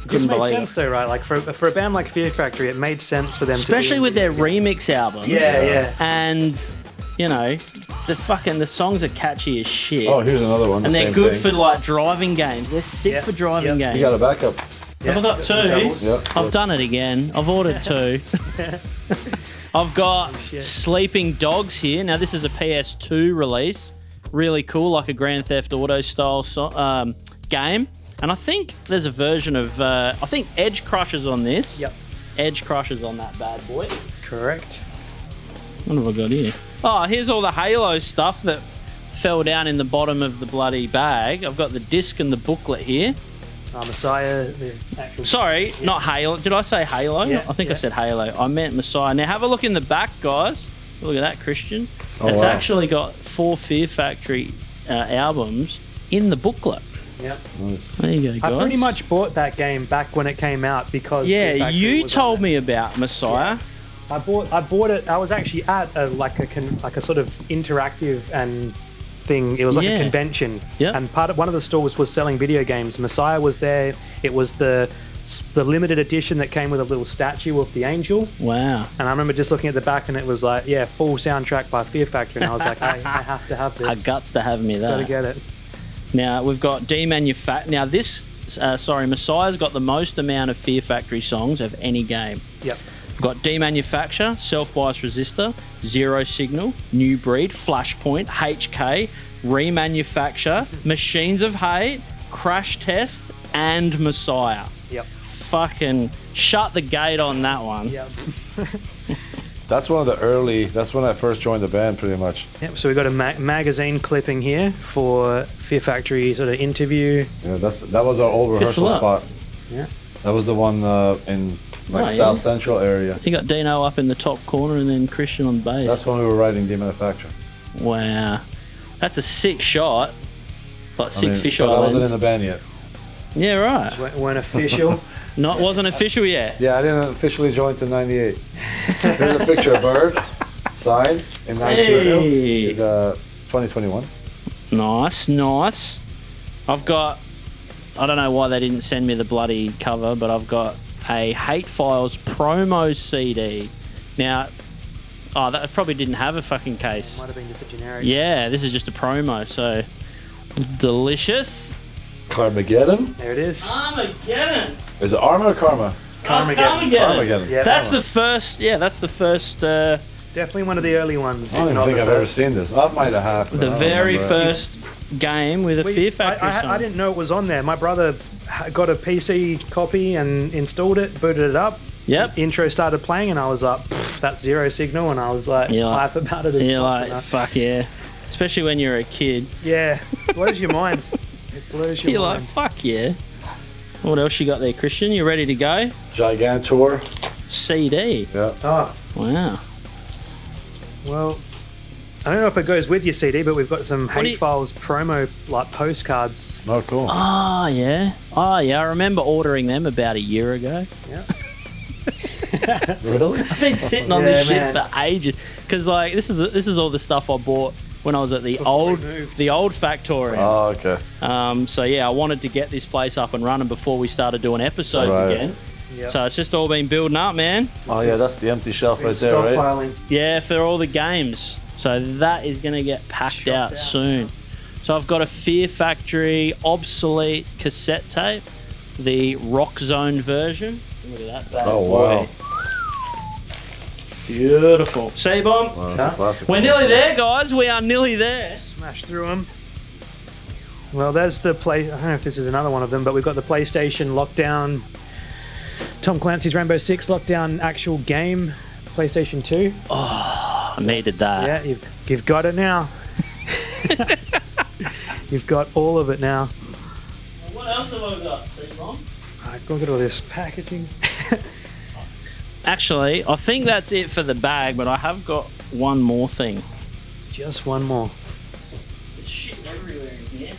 Speaker 1: couldn't
Speaker 2: made
Speaker 1: believe
Speaker 2: sense
Speaker 1: it.
Speaker 2: though, right? Like for a band like Fear Factory, it made sense for them
Speaker 1: Especially
Speaker 2: to
Speaker 1: with their remix albums.
Speaker 2: Yeah.
Speaker 1: And, you know, the songs are catchy as shit.
Speaker 3: Oh, here's another one.
Speaker 1: and
Speaker 3: the
Speaker 1: they're
Speaker 3: same
Speaker 1: good
Speaker 3: thing.
Speaker 1: for like driving games. They're sick
Speaker 2: Yep.
Speaker 1: for driving
Speaker 2: Yep.
Speaker 1: games.
Speaker 3: You got a backup.
Speaker 2: Yeah,
Speaker 1: Have I got
Speaker 2: some
Speaker 1: 2?
Speaker 2: doubles.
Speaker 3: Yep.
Speaker 1: I've done it again. I've ordered 2. I've got
Speaker 2: shit.
Speaker 1: Sleeping Dogs here. Now, this is a PS2 release. Really cool, like a Grand Theft Auto style game. And I think there's a version of, I think Edge Crusher's on this.
Speaker 2: Yep.
Speaker 1: Edge Crusher's on that bad boy.
Speaker 2: Correct.
Speaker 1: What have I got here? Oh, here's all the Halo stuff that fell down in the bottom of the bloody bag. I've got the disc and the booklet here.
Speaker 2: Messiah, the actual.
Speaker 1: Sorry, not Halo. Did I say Halo?
Speaker 2: Yeah,
Speaker 1: I think I
Speaker 2: yeah.
Speaker 1: said Halo. I meant Messiah. Now have a look in the back, guys. Look at that, Christian.
Speaker 3: Oh,
Speaker 1: It's
Speaker 3: wow.
Speaker 1: actually got 4 Fear Factory albums in the booklet.
Speaker 2: Yep.
Speaker 3: Nice.
Speaker 1: There you go, guys.
Speaker 2: I pretty much bought that game back when it came out because Fear
Speaker 1: Yeah,
Speaker 2: Factory
Speaker 1: you
Speaker 2: was
Speaker 1: told
Speaker 2: on it.
Speaker 1: me about Messiah.
Speaker 2: I bought it. I was actually at a sort of interactive and thing. It was like a convention.
Speaker 1: Yeah.
Speaker 2: And one of the stores was selling video games. Messiah was there. It was the limited edition that came with a little statue of the angel.
Speaker 1: Wow.
Speaker 2: And I remember just looking at the back and it was like, full soundtrack by Fear Factory. And I was like, I have to have this.
Speaker 1: I guts to have me
Speaker 2: Gotta
Speaker 1: that.
Speaker 2: get it.
Speaker 1: Now, we've got Demanufacture. Now, Messiah's got the most amount of Fear Factory songs of any game.
Speaker 2: Yep.
Speaker 1: We've got Demanufacture, Self-Bias Resistor, Zero Signal, New Breed, Flashpoint, HK, Remanufacture, Machines of Hate, Crash Test, and Messiah.
Speaker 2: Yep.
Speaker 1: Fucking shut the gate on that one.
Speaker 2: Yep.
Speaker 3: That's one of the early. That's when I first joined the band, pretty much.
Speaker 2: Yep. So we've got a magazine clipping here for Fear Factory sort of interview.
Speaker 3: Yeah, that was our old rehearsal
Speaker 1: Pistol up.
Speaker 3: spot.
Speaker 2: Yeah.
Speaker 3: That was the one in
Speaker 1: Oh,
Speaker 3: South
Speaker 1: yeah.
Speaker 3: Central area.
Speaker 1: You got Dino up in the top corner and then Christian on bass.
Speaker 3: That's when we were writing Demanufacture.
Speaker 1: Wow. That's a sick shot. It's like sick fish
Speaker 3: but I wasn't in
Speaker 1: islands.
Speaker 3: the band yet.
Speaker 1: Yeah, right.
Speaker 2: Weren't official.
Speaker 1: Wasn't official yet.
Speaker 3: Yeah, I didn't officially join till '98. Here's a picture of Bird, signed in
Speaker 1: Hey.
Speaker 3: 2021.
Speaker 1: Nice. I've got, I don't know why they didn't send me the bloody cover, but I've got a Hate Files promo CD. Now, that probably didn't have a fucking case.
Speaker 2: Might have been just a generic.
Speaker 1: Yeah, this is just a promo, so delicious.
Speaker 3: Carmageddon?
Speaker 2: There it is.
Speaker 1: Armageddon.
Speaker 3: Is it Arma or Karma?
Speaker 2: Carmageddon.
Speaker 3: Carmageddon.
Speaker 2: Yeah,
Speaker 1: That's
Speaker 2: that
Speaker 1: the first. Yeah, that's the first.
Speaker 2: Definitely one of the early ones.
Speaker 3: I don't even think I've ever seen this. I might have happened.
Speaker 1: The very first game with a Fear Factory song.
Speaker 2: I didn't know it was on there. My brother got a PC copy and installed it, booted it up.
Speaker 1: Yep.
Speaker 2: Intro started playing, and I was like, that's Zero Signal, and I was like, hype about it.
Speaker 1: You're like, fuck yeah. Especially when you're a kid.
Speaker 2: Yeah, blows your mind. It blows your
Speaker 1: You're
Speaker 2: mind.
Speaker 1: like, fuck yeah. What else you got there, Christian? You ready to go?
Speaker 3: Gigantor.
Speaker 1: CD.
Speaker 3: Yeah.
Speaker 2: Oh,
Speaker 1: Wow.
Speaker 2: well, I don't know if it goes with your CD, but we've got some
Speaker 1: do
Speaker 2: Hate
Speaker 1: you-
Speaker 2: Files promo like postcards.
Speaker 3: Oh, cool.
Speaker 1: Oh, yeah. I remember ordering them about a year ago.
Speaker 2: Yeah.
Speaker 3: Really?
Speaker 1: I've been sitting on
Speaker 2: Yeah,
Speaker 1: this shit
Speaker 2: man.
Speaker 1: for ages. Because, like, this is all the stuff I bought when I was at the old Factoreum.
Speaker 3: Oh, okay.
Speaker 1: So yeah, I wanted to get this place up and running before we started doing episodes
Speaker 3: Right.
Speaker 1: again.
Speaker 2: Yep.
Speaker 1: So it's just all been building up, man.
Speaker 3: Oh, yeah, that's the empty shelf right there, right?
Speaker 2: Stockpiling.
Speaker 1: Yeah, for all the games. So that is going to get packed out soon. So I've got a Fear Factory obsolete cassette tape, the Rock Zone version. Look at that bad
Speaker 3: Oh,
Speaker 1: boy.
Speaker 3: wow.
Speaker 1: Beautiful. C-bomb.
Speaker 3: Wow, that's a classic
Speaker 1: We're
Speaker 3: one.
Speaker 1: nearly there, guys. We are nearly there.
Speaker 2: Smash through them. Well, there's the play. I don't know if this is another one of them, but we've got the PlayStation Lockdown, Tom Clancy's Rainbow Six Lockdown actual game, PlayStation 2.
Speaker 1: I needed that.
Speaker 2: Yeah, you've got it now. You've got all of it now.
Speaker 1: What else have I got, C-bomb?
Speaker 2: Alright, look at all this packaging.
Speaker 1: Actually, I think that's it for the bag, but I have got one more thing.
Speaker 2: Just one more.
Speaker 1: There's shit everywhere in here.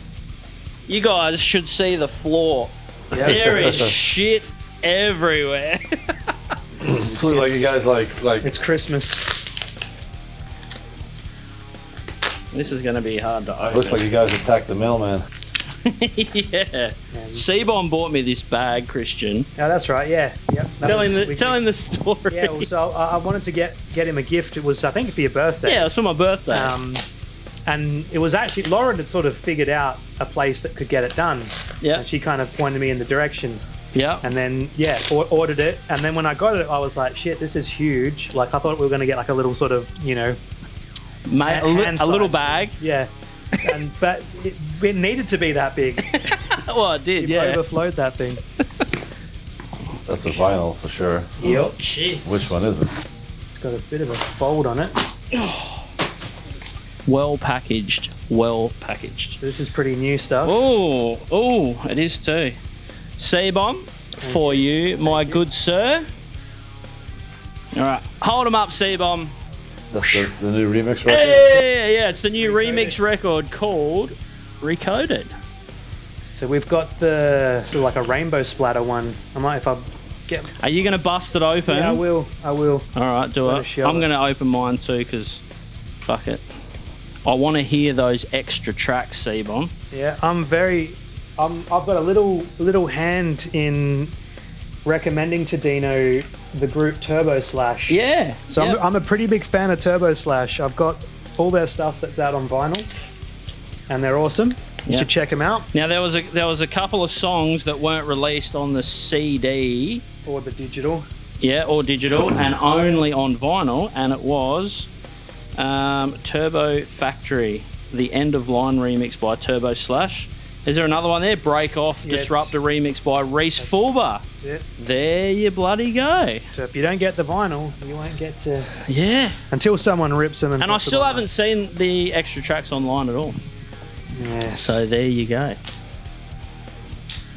Speaker 1: You guys should see the floor.
Speaker 2: Yeah.
Speaker 1: There is shit everywhere.
Speaker 3: Looks like you guys like.
Speaker 2: It's Christmas.
Speaker 1: This is going to be hard to open.
Speaker 3: Looks like you guys attacked the mailman.
Speaker 1: Yeah. C-bomb bought me this bag, Christian.
Speaker 2: Oh, that's right. Yeah. Yep.
Speaker 1: Tell him the story.
Speaker 2: Yeah. Well, so I wanted to get him a gift. It was, I think, for your birthday.
Speaker 1: Yeah, it was for my birthday.
Speaker 2: And it was actually Lauren had sort of figured out a place that could get it done.
Speaker 1: Yeah.
Speaker 2: And she kind of pointed me in the direction.
Speaker 1: Yeah.
Speaker 2: And then ordered it. And then when I got it, I was like, shit, this is huge. Like I thought we were going to get like a little sort of,
Speaker 1: Mate, a little bag.
Speaker 2: Yeah. But it needed to be that big.
Speaker 1: Well, I did,
Speaker 2: You
Speaker 1: yeah.
Speaker 2: overflowed that thing.
Speaker 3: That's a vinyl for sure.
Speaker 2: Yep.
Speaker 1: Jeez.
Speaker 3: Which one is it?
Speaker 2: It's got a bit of a fold on it.
Speaker 1: Well packaged. Well packaged.
Speaker 2: This is pretty new stuff.
Speaker 1: Oh, it is too. C-bomb for you, my good sir. All right, hold them up, C-bomb.
Speaker 3: That's the new remix record?
Speaker 1: Yeah, it's the new remix record called Recoded.
Speaker 2: So we've got the sort of like a rainbow splatter one. I might, if I get.
Speaker 1: Are you going to bust it open?
Speaker 2: Yeah, I will.
Speaker 1: All right, do it. I'm going to open mine too because fuck it. I want to hear those extra tracks, C-Bomb.
Speaker 2: Yeah, I've got a little hand in recommending to Dino the group Turbo Slash.
Speaker 1: Yeah.
Speaker 2: So I'm a pretty big fan of Turbo Slash. I've got all their stuff that's out on vinyl, and they're awesome. You should check them out.
Speaker 1: Now there was a couple of songs that weren't released on the CD
Speaker 2: Or the digital.
Speaker 1: Yeah, or digital, and only on vinyl, and it was Turbo Factory, the End of Line remix by Turbo Slash. Is there another one there? Break Off, Disruptor remix by Reese Fulber.
Speaker 2: That's it.
Speaker 1: There you bloody go.
Speaker 2: So if you don't get the vinyl, you won't get to...
Speaker 1: Yeah.
Speaker 2: Until someone rips them.
Speaker 1: And I still haven't seen the extra tracks online at all.
Speaker 2: Yes.
Speaker 1: So there you go.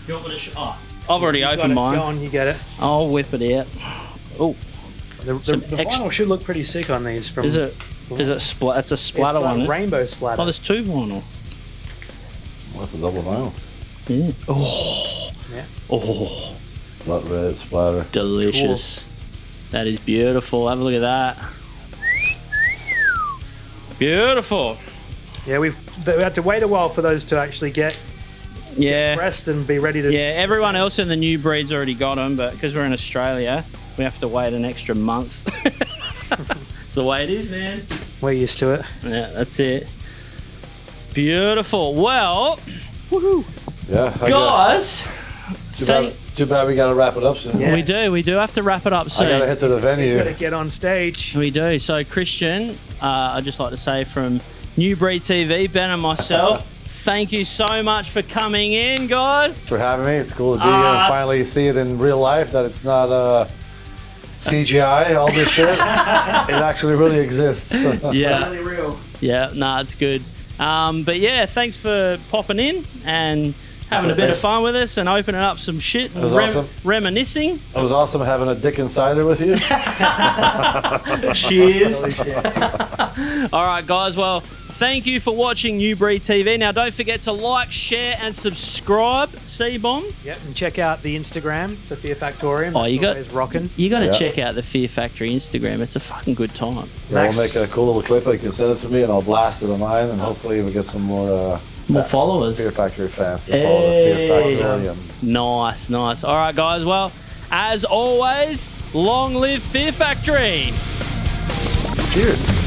Speaker 1: You want me to I've already opened mine.
Speaker 2: Go on, you get it.
Speaker 1: I'll whip it out. Oh.
Speaker 2: The vinyl should look pretty sick on these. From
Speaker 1: Is it it's a splatter
Speaker 2: it's like
Speaker 1: one.
Speaker 2: Rainbow splatter.
Speaker 1: Oh, there's two vinyl.
Speaker 3: What's the double vinyl?
Speaker 1: Yeah. Oh.
Speaker 2: Yeah.
Speaker 1: Oh.
Speaker 3: Blood red splatter.
Speaker 1: Delicious. Cool. That is beautiful. Have a look at that. Beautiful.
Speaker 2: Yeah, we had to wait a while for those to actually get pressed and be ready to...
Speaker 1: Yeah, everyone else in the new breed's already got them, but because we're in Australia, we have to wait an extra month. It's the way it is, man.
Speaker 2: We're used to it.
Speaker 1: Yeah, that's it. Beautiful. Well, woohoo.
Speaker 3: Yeah,
Speaker 1: guys.
Speaker 3: Too bad we got to wrap it up soon.
Speaker 1: Yeah. We do have to wrap it up soon.
Speaker 3: I got to head to the venue.
Speaker 2: He's got to get on stage.
Speaker 1: We do. So, Christian, I'd just like to say from New Breed TV, Ben and myself, thank you so much for coming in, guys.
Speaker 3: Thanks for having me. It's cool to be here and finally see it in real life, that it's not CGI, all this shit. It actually really exists.
Speaker 1: Yeah.
Speaker 2: Really real.
Speaker 1: Yeah, it's good. But yeah, thanks for popping in and having a bit of fun with us and opening up some shit and
Speaker 3: awesome.
Speaker 1: Reminiscing.
Speaker 3: It was awesome having a dick insider with you.
Speaker 1: Cheers. All right, guys. Well, thank you for watching New Breed TV. Now, don't forget to like, share, and subscribe. C-Bomb.
Speaker 2: Yep, and check out the Instagram, the Fear Factoreum.
Speaker 1: Oh, you got to check out the Fear Factory Instagram. It's a fucking good time.
Speaker 3: Yeah, we'll make a cool little clip. You can send it to me, and I'll blast it on mine, and hopefully we'll get some more
Speaker 1: followers.
Speaker 3: Fear Factory fans to follow the Fear Factoreum.
Speaker 1: Nice. All right, guys. Well, as always, long live Fear Factory.
Speaker 3: Cheers.